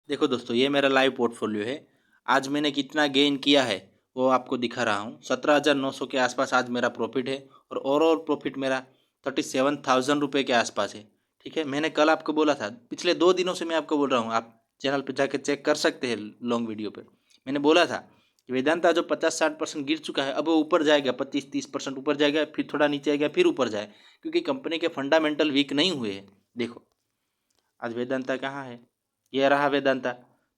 देखो दोस्तों, ये मेरा लाइव पोर्टफोलियो है। आज मैंने कितना गेन किया है वो आपको दिखा रहा हूँ। 17,900 के आसपास आज मेरा प्रॉफिट है और ओवरऑल प्रॉफिट मेरा 37,000 रुपये के आसपास है। ठीक है, मैंने कल आपको बोला था, पिछले 2 दिनों से मैं आपको बोल रहा हूँ, आप चैनल पर जाकर चेक कर सकते हैं लॉन्ग वीडियो पर। मैंने बोला था कि वेदांता जो 50-60% गिर चुका है, अब वो ऊपर जाएगा, 25-30% ऊपर जाएगा, फिर थोड़ा नीचे आएगा, फिर ऊपर जाए, क्योंकि कंपनी के फंडामेंटल वीक नहीं हुए हैं। देखो आज वेदांता कहाँ है, ये रहा वेदांता।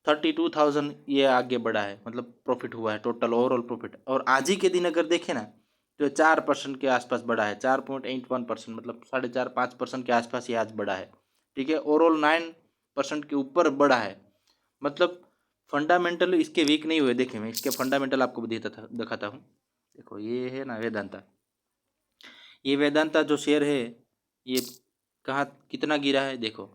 32,000 ये आगे बढ़ा है, मतलब प्रॉफिट हुआ है, टोटल ओवरऑल प्रॉफिट। और आज ही के दिन अगर देखें ना, तो 4% के आसपास बढ़ा है, 4.81%, मतलब 4.5-5% के आसपास ये आज बढ़ा है। ठीक है, ओवरऑल 9% के ऊपर बढ़ा है। मतलब फंडामेंटल इसके वीक नहीं हुए। देखें, मैं इसके फंडामेंटल आपको दिखाता हूँ। देखो ये है ना वेदांता, ये वेदांता जो शेयर है, ये कहाँ कितना गिरा है, देखो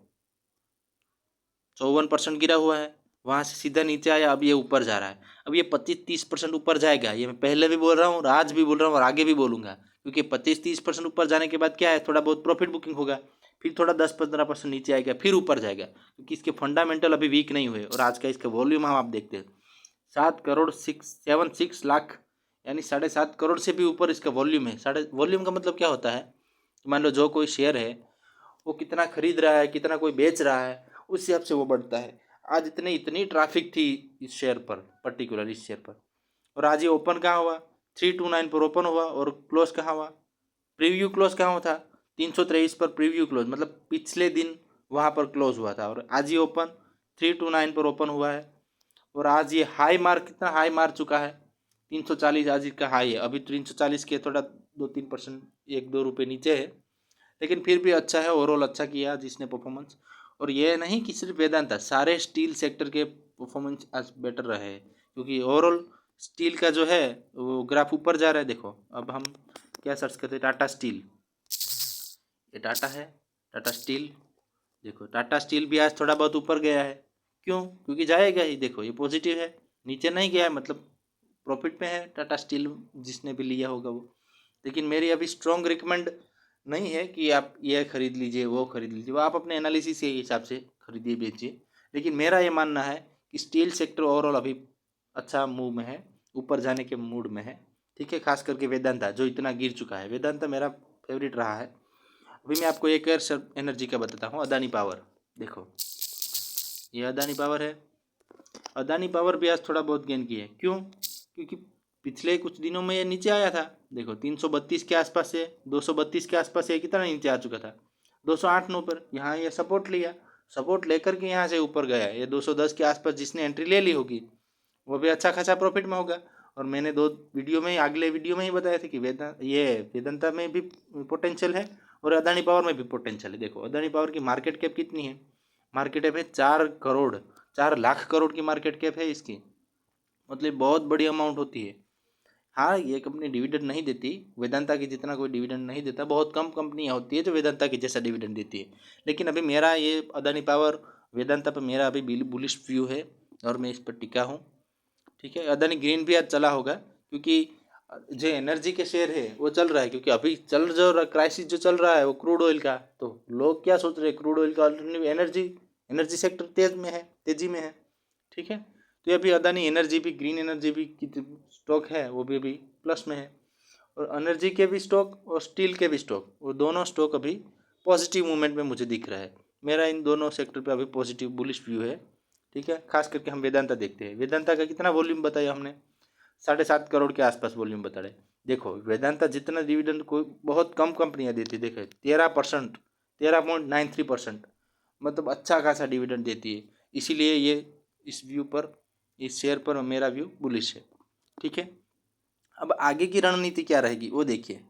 54% गिरा हुआ है। वहाँ से सीधा नीचे आया, अब ये ऊपर जा रहा है। अब ये 25-30% ऊपर जाएगा, ये मैं पहले भी बोल रहा हूँ और आज भी बोल रहा हूँ और आगे भी बोलूँगा, क्योंकि 25-30% ऊपर जाने के बाद क्या है, थोड़ा बहुत प्रॉफिट बुकिंग होगा, फिर थोड़ा 10-15% नीचे आएगा, फिर ऊपर जाएगा, क्योंकि इसके फंडामेंटल अभी वीक नहीं हुए। और आज का इसका वॉल्यूम हम आप देखते हैं, 7,676,00,000, यानी 7.5 करोड़ से भी ऊपर इसका वॉल्यूम है। साढ़े वॉल्यूम का मतलब क्या होता है, मान लो जो कोई शेयर है वो कितना खरीद रहा है, कितना कोई बेच रहा है, उस हिसाब से वो बढ़ता है। आज इतनी ट्रैफिक थी इस शेयर पर, पर्टिकुलर इस शेयर पर। और आज ये ओपन कहाँ हुआ, 329 पर ओपन हुआ, और क्लोज कहाँ हुआ, प्रीव्यू क्लोज कहाँ हुआ था, 323 पर प्रीव्यू क्लोज, मतलब पिछले दिन वहाँ पर क्लोज हुआ था। और आज ये ओपन 329 पर ओपन हुआ है। और आज ये हाई मार, कितना हाई मार चुका है, 340 आज इसका हाई है। अभी 340 के थोड़ा 2-3%, 1-2 रुपये नीचे है, लेकिन फिर भी अच्छा है, ओवरऑल अच्छा किया जिसने परफॉर्मेंस। और ये नहीं कि सिर्फ वेदांता, सारे स्टील सेक्टर के परफॉर्मेंस आज बेटर रहे हैं, क्योंकि ओवरऑल स्टील का जो है वो ग्राफ ऊपर जा रहा है। देखो अब हम क्या सर्च करते हैं, टाटा स्टील, ये टाटा है, टाटा स्टील। देखो टाटा स्टील भी आज थोड़ा बहुत ऊपर गया है, क्यों, क्योंकि जाएगा ही। देखो ये पॉजिटिव है, नीचे नहीं गया है, मतलब प्रॉफिट में है टाटा स्टील, जिसने भी लिया होगा वो। लेकिन मेरी अभी स्ट्रॉन्ग रिकमेंड नहीं है कि आप ये खरीद लीजिए वो खरीद लीजिए, वो आप अपने एनालिसिस के हिसाब से खरीदिए बेचिए। लेकिन मेरा ये मानना है कि स्टील सेक्टर ओवरऑल अभी अच्छा मूव में है, ऊपर जाने के मूड में है। ठीक है, खास करके वेदांता जो इतना गिर चुका है, वेदांता मेरा फेवरेट रहा है। अभी मैं आपको एक और एनर्जी का बताता हूँ, अदानी पावर। देखो ये अदानी पावर है, अदानी पावर भी आज थोड़ा बहुत गेन किया है, क्यों, क्योंकि पिछले कुछ दिनों में ये नीचे आया था। देखो 332 के आसपास से 232 के आसपास से कितना नीचे आ चुका था, 208-9 पर। यहाँ ये सपोर्ट लिया, सपोर्ट लेकर के यहाँ से ऊपर गया। ये 210 के आसपास जिसने एंट्री ले ली होगी वो भी अच्छा खासा प्रॉफिट में होगा। और मैंने अगले वीडियो में ही बताया था कि वेदांता में भी पोटेंशियल है और अदानी पावर में भी पोटेंशियल है। देखो अदानी पावर की मार्केट कैप कितनी है, मार्केट कैप है 4 करोड़, 4 लाख करोड़ की मार्केट कैप है इसकी, मतलब बहुत बड़ी अमाउंट होती है। हाँ ये कंपनी डिविडेंड नहीं देती, वेदांता की जितना कोई डिविडेंड नहीं देता, बहुत कम कंपनियाँ होती है जो वेदांता की जैसा डिविडेंड देती है। लेकिन अभी मेरा ये अदानी पावर वेदांता पर मेरा अभी बुलिश व्यू है और मैं इस पर टिका हूँ। ठीक है, अदानी ग्रीन भी आज चला होगा, क्योंकि जो एनर्जी के शेयर है वो चल रहा है, क्योंकि अभी जो क्राइसिस जो चल रहा है वो क्रूड ऑयल का। तो लोग क्या सोच रहे हैं, क्रूड ऑयल का अल्टरनेटिव एनर्जी, एनर्जी सेक्टर तेजी में है। ठीक है, तो ये अभी अदानी एनर्जी भी, ग्रीन एनर्जी भी की स्टॉक है, वो भी अभी प्लस में है। और एनर्जी के भी स्टॉक और स्टील के भी स्टॉक, वो दोनों स्टॉक अभी पॉजिटिव मूवमेंट में मुझे दिख रहा है। मेरा इन दोनों सेक्टर पे अभी पॉजिटिव बुलिश व्यू है। ठीक है, खास करके हम वेदांता देखते हैं। वेदांता का कितना वॉल्यूम बताया हमने, 7.5 करोड़ के आसपास वॉल्यूम बता रहे। देखो वेदांता जितना डिविडेंड कोई बहुत कम कंपनियां देती, देखे 13%, 13.93%, मतलब अच्छा खासा डिविडेंड देती है। इसीलिए ये इस व्यू पर, इस शेयर पर मेरा व्यू बुलिश है। ठीक है, अब आगे की रणनीति क्या रहेगी वो देखिए।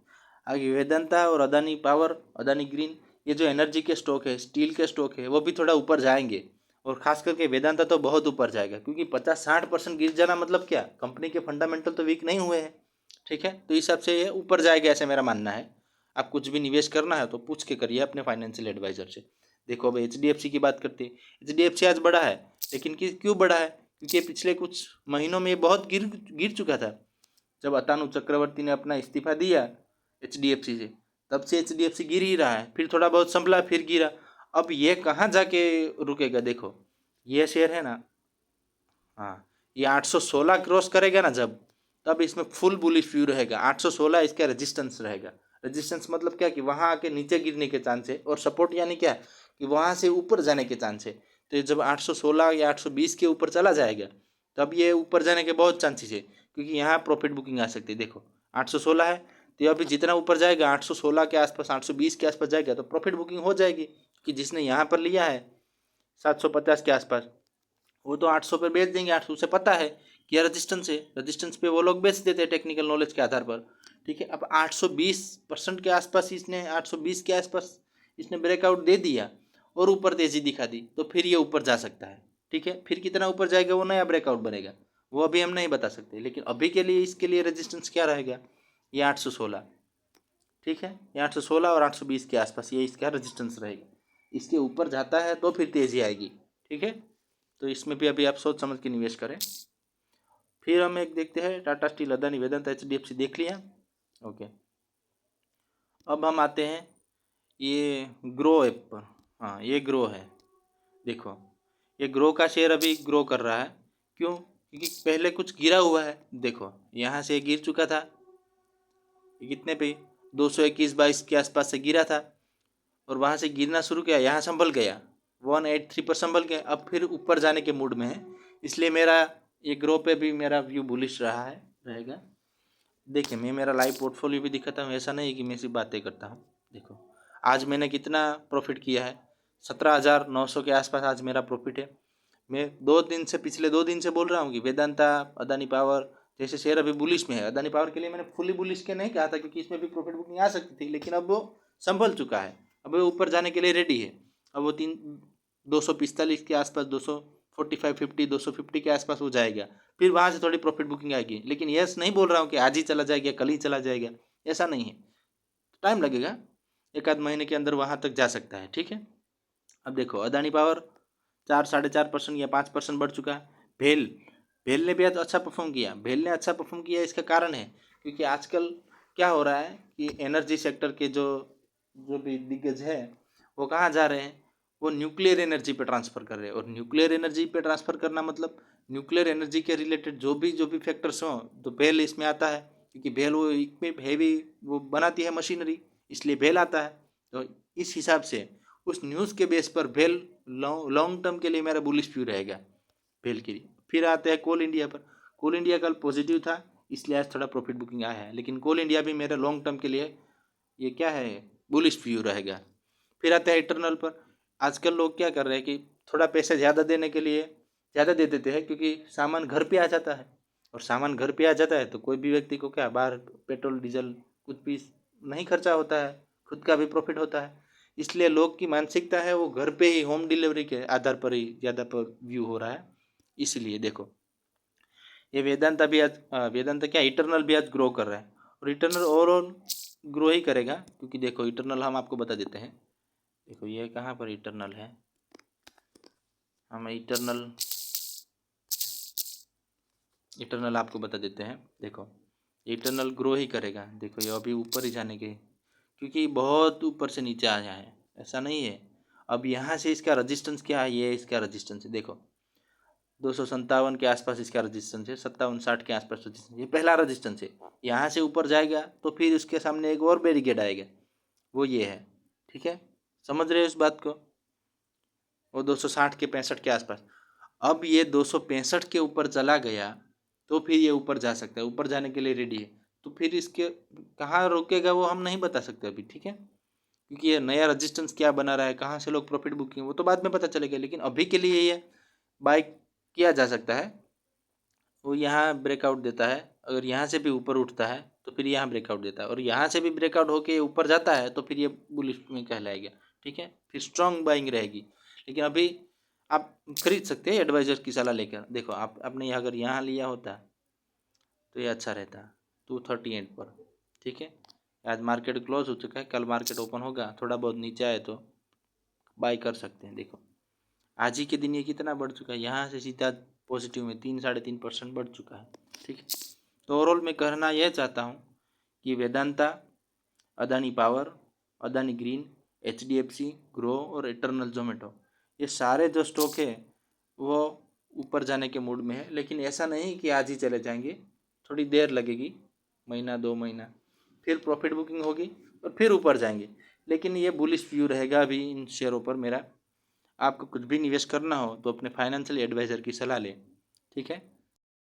आगे वेदांता और अदानी पावर, अदानी ग्रीन, ये जो एनर्जी के स्टॉक है, स्टील के स्टॉक है, वो भी थोड़ा ऊपर जाएंगे। और खास करके वेदांता तो बहुत ऊपर जाएगा, क्योंकि 50-60% गिर जाना मतलब क्या, कंपनी के फंडामेंटल तो वीक नहीं हुए हैं। ठीक है, तो इस हिसाब से ये ऊपर जाएगा, ऐसे मेरा मानना है। आप कुछ भी निवेश करना है तो पूछ के करिए अपने फाइनेंशियल एडवाइजर से। देखो अब HDFC की बात करते हैं। HDFC आज बढ़ा है, लेकिन क्यों बढ़ा है, क्योंकि पिछले कुछ महीनों में ये बहुत गिर गिर चुका था। जब अतानु चक्रवर्ती ने अपना इस्तीफा दिया HDFC से, तब से HDFC गिर ही रहा है, फिर थोड़ा बहुत संभला फिर गिरा। अब ये कहाँ जाके रुकेगा, देखो ये शेयर है ना, हाँ, ये 816 क्रॉस करेगा ना जब, तब इसमें फुल बुलिश व्यू रहेगा। 816 इसका रेजिस्टेंस रहेगा। रेजिस्टेंस मतलब क्या कि वहाँ आके नीचे गिरने के चांस है, और सपोर्ट यानी क्या कि वहाँ से ऊपर जाने के चांस है। तो जब 816 या 820 के ऊपर चला जाएगा, तब ये ऊपर जाने के बहुत चांसेस है, क्योंकि यहाँ प्रॉफिट बुकिंग आ सकती है। देखो 816 है, तो अभी जितना ऊपर जाएगा 816 के आसपास, 820 के आसपास जाएगा, तो प्रॉफिट बुकिंग हो जाएगी। कि जिसने यहाँ पर लिया है 750 के आसपास, वो तो 800 पे बेच देंगे। 800 से पता है कि यह रजिस्टेंस है, रजिस्टेंस पे वो लोग बेच देते हैं टेक्निकल नॉलेज के आधार पर। ठीक है, अब 820% के आसपास इसने, 820 के आसपास इसने ब्रेकआउट दे दिया और ऊपर तेजी दिखा दी, तो फिर ये ऊपर जा सकता है। ठीक है, फिर कितना ऊपर जाएगा वो नया ब्रेकआउट बनेगा, वो अभी हम नहीं बता सकते। लेकिन अभी के लिए इसके लिए रजिस्टेंस क्या रहेगा, ये 816। ठीक है, ये 816 और 820 के आसपास ये इसका रेजिस्टेंस रहेगा। इसके ऊपर जाता है तो फिर तेजी आएगी। ठीक है, तो इसमें भी अभी आप सोच समझ के निवेश करें। फिर हम एक देखते हैं टाटा स्टील, अदानी, वेदांत, HDFC देख लिया। ओके, अब हम आते हैं ये ग्रो ऐप पर। हाँ, ये ग्रो है। देखो ये ग्रो का शेयर अभी ग्रो कर रहा है। क्यों? क्योंकि पहले कुछ गिरा हुआ है। देखो यहाँ से गिर चुका था, ये कितने पे, 221-22 के आसपास से गिरा था, और वहाँ से गिरना शुरू किया, यहाँ संभल गया, 183 पर संभल गया, अब फिर ऊपर जाने के मूड में है। इसलिए मेरा ये ग्रो पे भी मेरा व्यू बुलिश रहा है, रहेगा। देखिए मैं मेरा लाइव पोर्टफोलियो भी दिखाता हूँ, ऐसा नहीं है कि मैं सिर्फ बातें करता हूँ। देखो आज मैंने कितना प्रॉफिट किया है, 17,900 के आसपास आज मेरा प्रॉफिट है। मैं 2 दिन से, पिछले 2 दिन से बोल रहा हूँ कि वेदांता, अदानी पावर जैसे शेयर अभी बुलिश में है। अदानी पावर के लिए मैंने फुली बुलिश के नहीं कहा था, क्योंकि इसमें भी प्रॉफिट बुकिंग आ सकती थी, लेकिन अब वो संभल चुका है, अब वो ऊपर जाने के लिए रेडी है। अब वो 245 के आसपास, 245-50, 250 के आसपास हो जाएगा, फिर वहाँ से थोड़ी प्रॉफिट बुकिंग आएगी। लेकिन यस नहीं बोल रहा हूँ कि आज ही चला जाएगा, कल ही चला जाएगा, ऐसा नहीं है, टाइम लगेगा, 1 आध महीने के अंदर वहाँ तक जा सकता है। ठीक है, अब देखो अदानी पावर 4-4.5% या 5% बढ़ चुका है। भेल, भेल ने भी आज अच्छा परफॉर्म किया। भेल ने अच्छा परफॉर्म किया, इसका कारण है क्योंकि आजकल क्या हो रहा है कि एनर्जी सेक्टर के जो जो भी दिग्गज है, वो कहाँ जा रहे हैं, वो न्यूक्लियर एनर्जी पे ट्रांसफ़र कर रहे हैं। और न्यूक्लियर एनर्जी पे ट्रांसफ़र करना मतलब न्यूक्लियर एनर्जी के रिलेटेड जो भी फैक्टर्स हों, तो भेल इसमें आता है, क्योंकि भेल वो इक्विप हैवी वो बनाती है मशीनरी, इसलिए भेल आता है। तो इस हिसाब से उस न्यूज़ के बेस पर भेल लॉन्ग टर्म के लिए मेरा बुलिश व्यू रहेगा भेल के लिए। फिर आते हैं कोल इंडिया पर। कोल इंडिया कल पॉजिटिव था, इसलिए आज थोड़ा प्रॉफिट बुकिंग आया है, लेकिन कोल इंडिया भी मेरे लॉन्ग टर्म के लिए ये क्या है, बुलिश व्यू रहेगा। फिर आते हैं इटरनल पर। आजकल लोग क्या कर रहे हैं कि थोड़ा पैसे ज़्यादा देने के लिए ज़्यादा दे देते हैं, क्योंकि सामान घर पे आ जाता है, और सामान घर पे आ जाता है तो कोई भी व्यक्ति को क्या बाहर पेट्रोल डीजल कुछ भी नहीं खर्चा होता है, खुद का भी प्रॉफिट होता है। इसलिए लोग की मानसिकता है वो घर पे ही होम डिलीवरी के आधार पर ही ज़्यादा पर व्यू हो रहा है। इसलिए देखो ये वेदांता भी आज, वेदांता क्या, इटरनल भी आज ग्रो कर रहा है, और इटरनल ओवरऑल ग्रो ही करेगा। क्योंकि देखो इटरनल हम आपको बता देते हैं। देखो ये कहाँ पर इटरनल है, हम इटरनल इटरनल आपको बता देते हैं। देखो इटरनल ग्रो ही करेगा। देखो ये अभी ऊपर ही जाने के, क्योंकि बहुत ऊपर से नीचे आया है, ऐसा नहीं है। अब यहाँ से इसका रजिस्टेंस क्या है, ये इसका रजिस्टेंस है। देखो 257 के आसपास इसका रजिस्टेंस है, 57-60 के आसपास रजिस्टेंस, ये पहला रजिस्टेंस है। यहाँ से ऊपर जाएगा तो फिर उसके सामने एक और बैरिकेड आएगा, वो ये है। ठीक है, समझ रहे हो इस बात को, वो 260 के 65 के आसपास। अब ये 265 के ऊपर चला गया तो फिर ये ऊपर जा सकता है, ऊपर जाने के लिए रेडी है। तो फिर इसके कहाँ रोकेगा वो हम नहीं बता सकते अभी। ठीक है, क्योंकि ये नया रजिस्टेंस क्या बना रहा है, कहाँ से लोग प्रॉफिट बुकिंग, वो तो बाद में पता चलेगा। लेकिन अभी के लिए ये बाय किया जा सकता है। वो यहाँ ब्रेकआउट देता है, अगर यहाँ से भी ऊपर उठता है तो फिर यहाँ ब्रेकआउट देता है, और यहाँ से भी ब्रेकआउट होके ऊपर जाता है तो फिर ये बुलिश में कहलाएगा। ठीक है, फिर स्ट्रॉन्ग बाइंग रहेगी। लेकिन अभी आप खरीद सकते हैं एडवाइजर की सलाह लेकर। देखो आपने अगर यहाँ लिया होता तो ये अच्छा रहता, 238 पर। ठीक है, आज मार्केट क्लोज हो चुका है, कल मार्केट ओपन होगा, थोड़ा बहुत नीचे आए तो बाई कर सकते हैं। देखो आज ही के दिन ये कितना बढ़ चुका है, यहाँ से सीधा पॉजिटिव में 3-3.5% बढ़ चुका है। ठीक है, तो ओवरऑल मैं कहना यह चाहता हूँ कि Vedanta, Adani power, Adani green, HDFC, grow और इटरनल जोमेटो, ये सारे जो स्टॉक है वो ऊपर जाने के मूड में है, लेकिन ऐसा नहीं कि आज ही चले जाएंगे, थोड़ी देर लगेगी, महीना 2 महीना, फिर प्रॉफिट बुकिंग होगी और फिर ऊपर जाएंगे। लेकिन ये बुलिश व्यू रहेगा अभी इन शेयरों पर मेरा। आपको कुछ भी निवेश करना हो तो अपने फाइनेंशियल एडवाइज़र की सलाह लें, ठीक है।